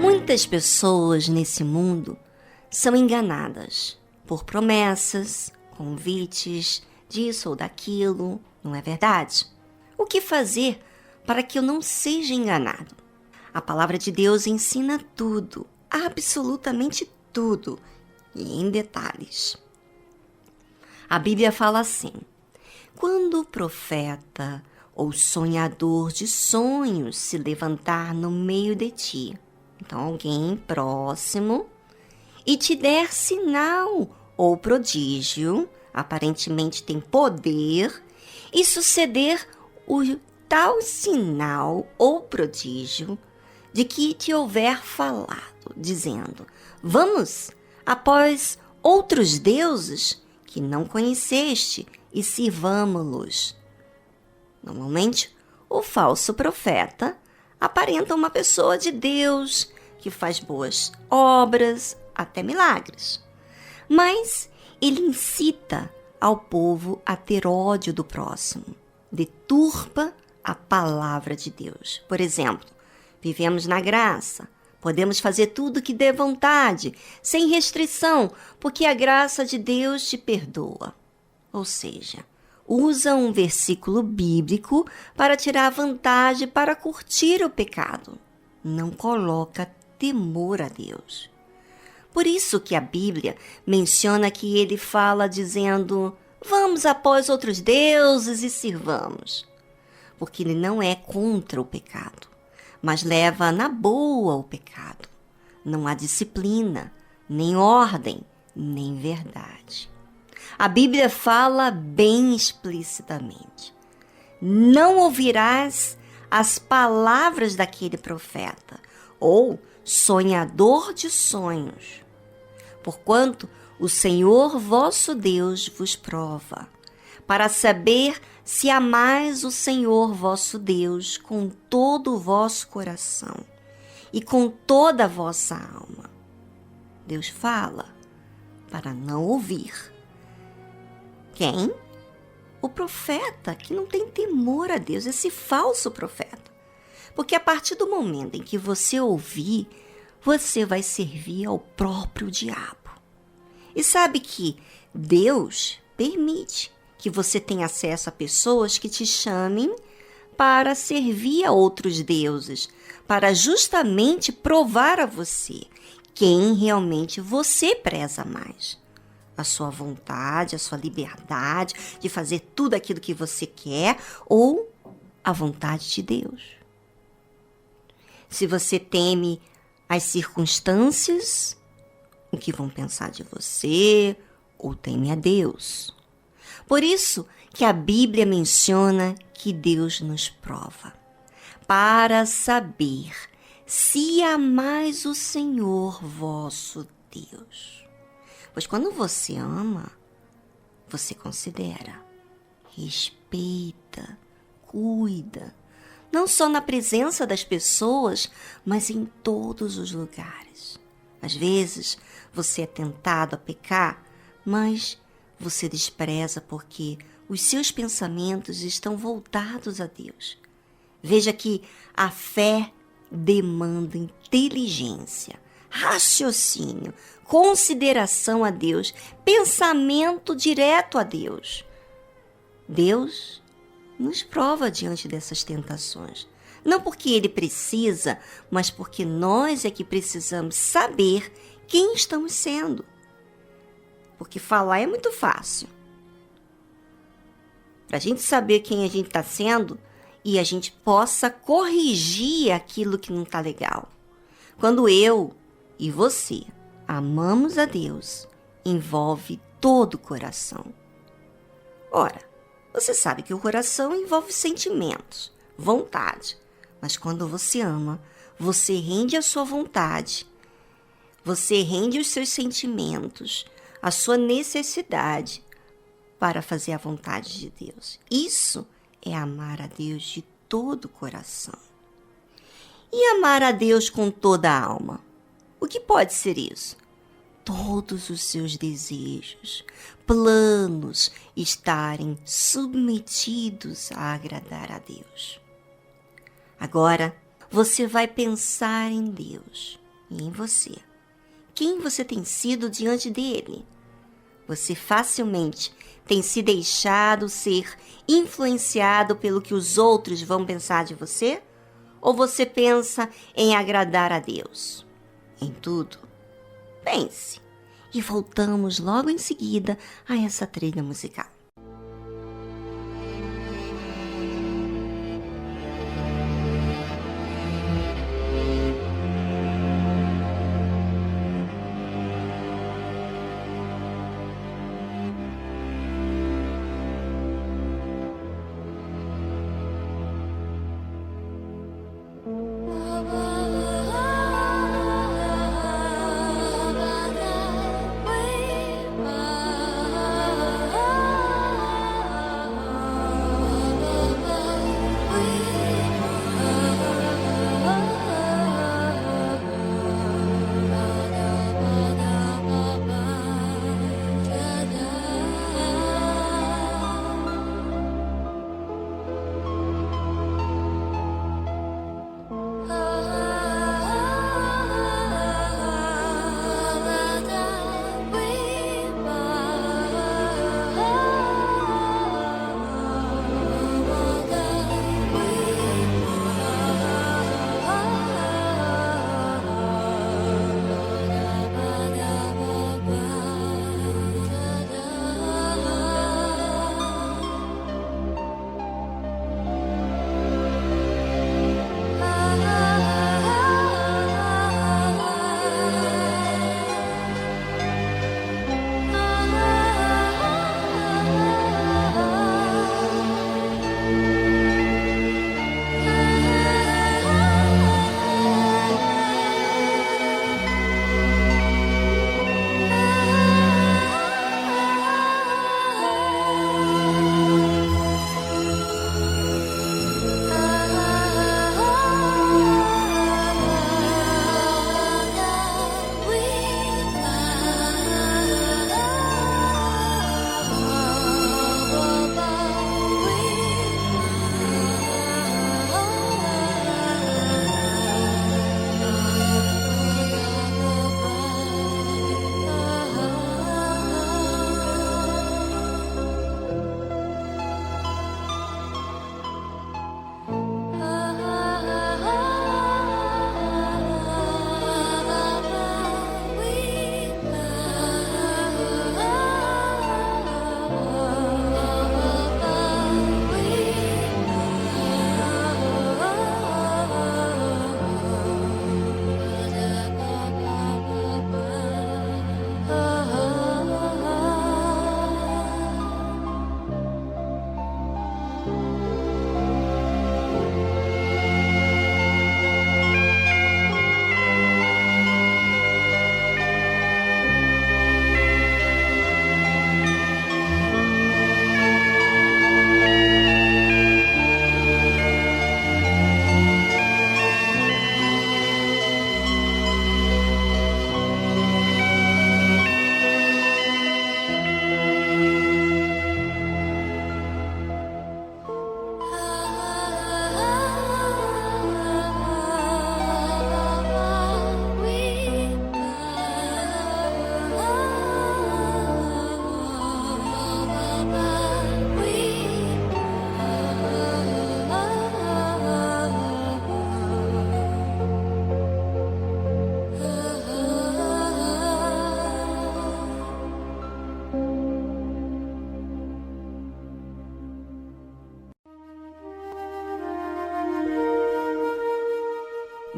Muitas pessoas nesse mundo são enganadas por promessas, convites, disso ou daquilo, não é verdade? O que fazer para que eu não seja enganado? A palavra de Deus ensina tudo, absolutamente tudo, e em detalhes. A Bíblia fala assim: quando o profeta ou sonhador de sonhos se levantar no meio de ti, então alguém próximo, e te der sinal ou prodígio, aparentemente tem poder, e suceder o tal sinal ou prodígio de que te houver falado, dizendo: vamos após outros deuses que não conheceste e sirvamo-los. Normalmente, o falso profeta aparenta uma pessoa de Deus que faz boas obras, até milagres. Mas ele incita ao povo a ter ódio do próximo, deturpa a palavra de Deus. Por exemplo, vivemos na graça, podemos fazer tudo que dê vontade, sem restrição, porque a graça de Deus te perdoa. Ou seja, usa um versículo bíblico para tirar vantagem, para curtir o pecado. Não coloca temor a Deus. Por isso que a Bíblia menciona que ele fala dizendo: vamos após outros deuses e sirvamos. Porque ele não é contra o pecado, mas leva na boa o pecado. Não há disciplina, nem ordem, nem verdade. A Bíblia fala bem explicitamente: não ouvirás as palavras daquele profeta ou sonhador de sonhos, porquanto o Senhor vosso Deus vos prova, para saber se amais o Senhor vosso Deus com todo o vosso coração e com toda a vossa alma. Deus fala para não ouvir. Quem? O profeta que não tem temor a Deus, esse falso profeta. Porque a partir do momento em que você ouvir, você vai servir ao próprio diabo. E sabe que Deus permite que você tenha acesso a pessoas que te chamem para servir a outros deuses, para justamente provar a você quem realmente você preza mais. A sua vontade, a sua liberdade de fazer tudo aquilo que você quer ou a vontade de Deus. Se você teme as circunstâncias, o que vão pensar de você, ou teme a Deus. Por isso que a Bíblia menciona que Deus nos prova, para saber se amais o Senhor vosso Deus. Pois quando você ama, você considera, respeita, cuida, não só na presença das pessoas, mas em todos os lugares. Às vezes, você é tentado a pecar, mas você despreza porque os seus pensamentos estão voltados a Deus. Veja que a fé demanda inteligência, raciocínio, consideração a Deus, pensamento direto a Deus. Deus nos prova diante dessas tentações. Não porque Ele precisa, mas porque nós é que precisamos saber quem estamos sendo. Porque falar é muito fácil. Para a gente saber quem a gente está sendo e a gente possa corrigir aquilo que não está legal. Quando eu e você amamos a Deus, envolve todo o coração. Ora, você sabe que o coração envolve sentimentos, vontade. Mas quando você ama, você rende a sua vontade, você rende os seus sentimentos, a sua necessidade para fazer a vontade de Deus. Isso é amar a Deus de todo o coração. E amar a Deus com toda a alma? O que pode ser isso? Todos os seus desejos, planos estarem submetidos a agradar a Deus. Agora, você vai pensar em Deus. e em você. Quem você tem sido diante dele? Você facilmente tem se deixado ser influenciado pelo que os outros vão pensar de você? Ou você pensa em agradar a Deus? Em tudo, pense. E voltamos logo em seguida a essa trilha musical.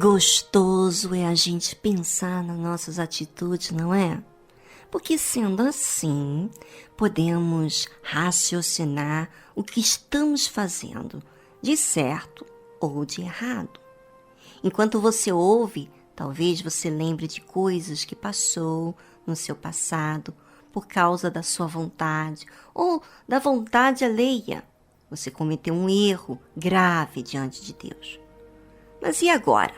Gostoso é a gente pensar nas nossas atitudes, não é? Porque sendo assim, podemos raciocinar o que estamos fazendo, de certo ou de errado. Enquanto você ouve, talvez você lembre de coisas que passou no seu passado por causa da sua vontade ou da vontade alheia. Você cometeu um erro grave diante de Deus. Mas e agora?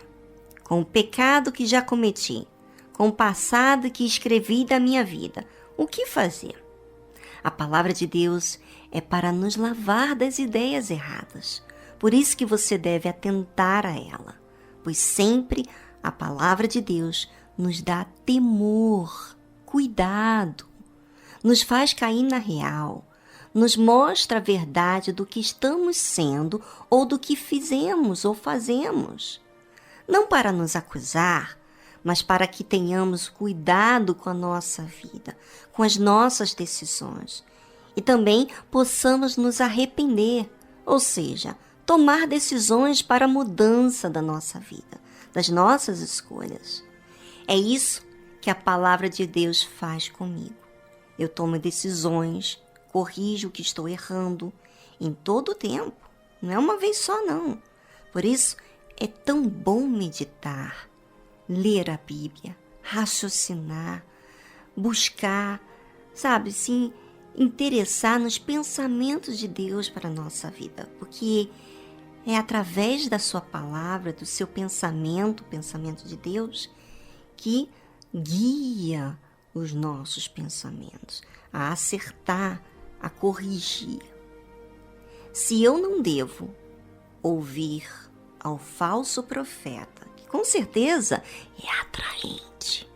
Com o pecado que já cometi, com o passado que escrevi da minha vida, o que fazer? A palavra de Deus é para nos lavar das ideias erradas. Por isso que você deve atentar a ela, pois sempre A palavra de Deus nos dá temor, cuidado, nos faz cair na real, nos mostra a verdade do que estamos sendo ou do que fizemos ou fazemos. Não para nos acusar, mas para que tenhamos cuidado com a nossa vida, com as nossas decisões. E também possamos nos arrepender, ou seja, tomar decisões para a mudança da nossa vida, das nossas escolhas. É isso que a palavra de Deus faz comigo. Eu tomo decisões, corrijo o que estou errando, em todo o tempo. Não é uma vez só, não. Por isso, é tão bom meditar, ler a Bíblia, raciocinar, buscar, sabe, sim, interessar nos pensamentos de Deus para a nossa vida. Porque é através da sua palavra, do seu pensamento, o pensamento de Deus, que guia os nossos pensamentos a acertar, a corrigir. Se eu não devo ouvir ao falso profeta, que com certeza é atraente,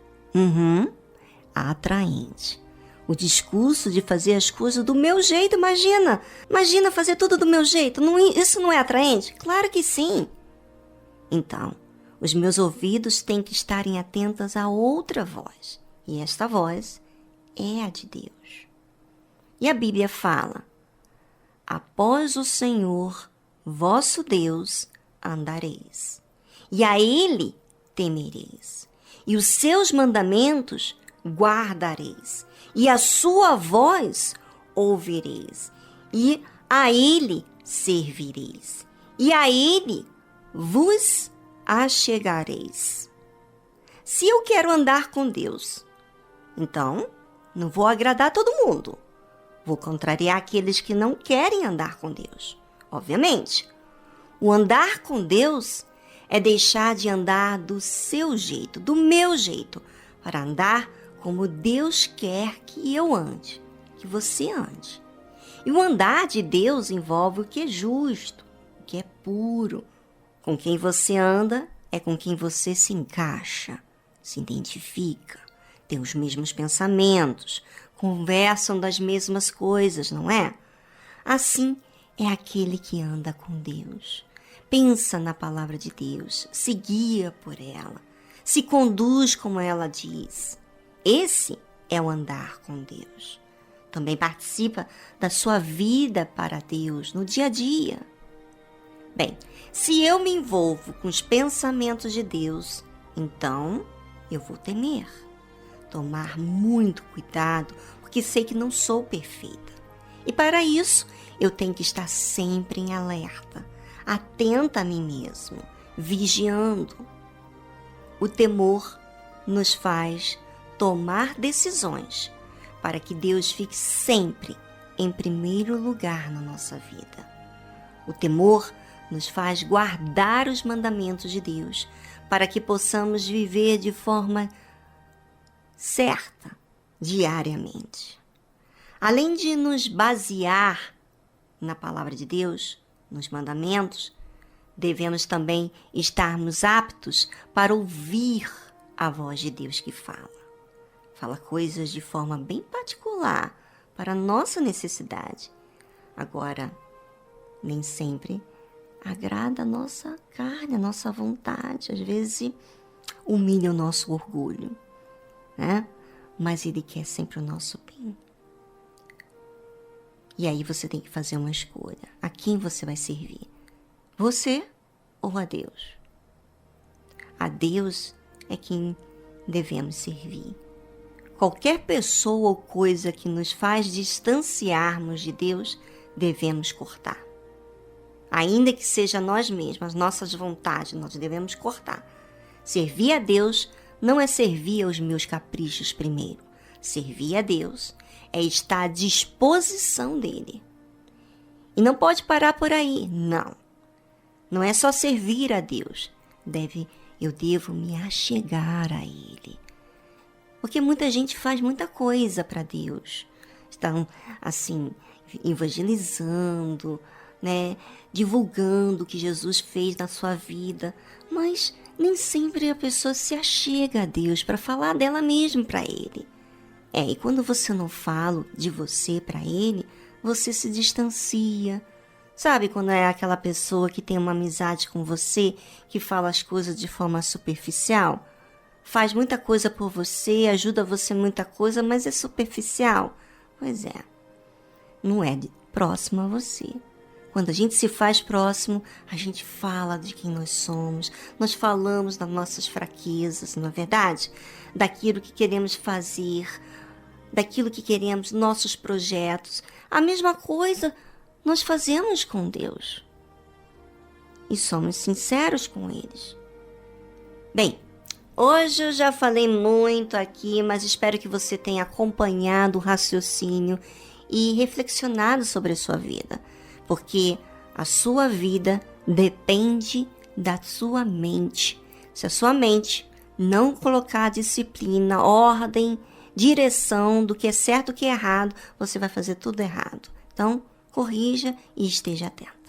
atraente, o discurso de fazer as coisas do meu jeito, imagina fazer tudo do meu jeito, isso não é atraente? Claro que sim. Então, os meus ouvidos têm que estarem atentos a outra voz, e esta voz é a de Deus. E a Bíblia fala: após o Senhor, vosso Deus, andareis, e a Ele temereis, e os seus mandamentos guardareis, e a sua voz ouvireis, e a Ele servireis, e a Ele vos achegareis. Se eu quero andar com Deus, então não vou agradar todo mundo. Vou contrariar aqueles que não querem andar com Deus. Obviamente, o andar com Deus é deixar de andar do seu jeito, do meu jeito, para andar como Deus quer que eu ande, que você ande. E o andar de Deus envolve o que é justo, o que é puro. Com quem você anda é com quem você se encaixa, se identifica, tem os mesmos pensamentos, conversam das mesmas coisas, não é? Assim é aquele que anda com Deus. Pensa na palavra de Deus, se guia por ela, se conduz como ela diz. Esse é o andar com Deus. Também participa da sua vida para Deus no dia a dia. Bem, se eu me envolvo com os pensamentos de Deus, então eu vou temer, tomar muito cuidado, porque sei que não sou perfeita. E para isso, eu tenho que estar sempre em alerta, atenta a mim mesmo, vigiando. O temor nos faz tomar decisões para que Deus fique sempre em primeiro lugar na nossa vida. O temor nos faz guardar os mandamentos de Deus para que possamos viver de forma certa, diariamente. Além de nos basear na palavra de Deus, nos mandamentos, devemos também estarmos aptos para ouvir a voz de Deus que fala. Fala coisas de forma bem particular para a nossa necessidade. Agora, nem sempre agrada a nossa carne, a nossa vontade. Às vezes humilha o nosso orgulho, né? Mas Ele quer sempre o nosso bem. E aí você tem que fazer uma escolha. A quem você vai servir? Você ou a Deus? A Deus é quem devemos servir. Qualquer pessoa ou coisa que nos faz distanciarmos de Deus, devemos cortar. Ainda que seja nós mesmos, as nossas vontades, nós devemos cortar. Servir a Deus não é servir aos meus caprichos primeiro. Servir a Deus é estar à disposição dEle. E não pode parar por aí, não. Não é só servir a Deus. Eu devo me achegar a Ele. Porque muita gente faz muita coisa para Deus. Estão, assim, evangelizando, né? Divulgando o que Jesus fez na sua vida. Mas nem sempre a pessoa se achega a Deus para falar dela mesma para Ele. E quando você não fala de você para Ele, você se distancia. Sabe quando é aquela pessoa que tem uma amizade com você, que fala as coisas de forma superficial? Faz muita coisa por você, ajuda você em muita coisa, mas é superficial? Pois é, não é próximo a você. Quando a gente se faz próximo, a gente fala de quem nós somos, nós falamos das nossas fraquezas, não é verdade? Daquilo que queremos fazer, daquilo que queremos, nossos projetos. A mesma coisa nós fazemos com Deus. E somos sinceros com eles. Bem, hoje eu já falei muito aqui, mas espero que você tenha acompanhado o raciocínio e reflexionado sobre a sua vida. Porque a sua vida depende da sua mente. Se a sua mente não colocar disciplina, ordem, direção do que é certo e o que é errado, você vai fazer tudo errado. Então, corrija e esteja atento.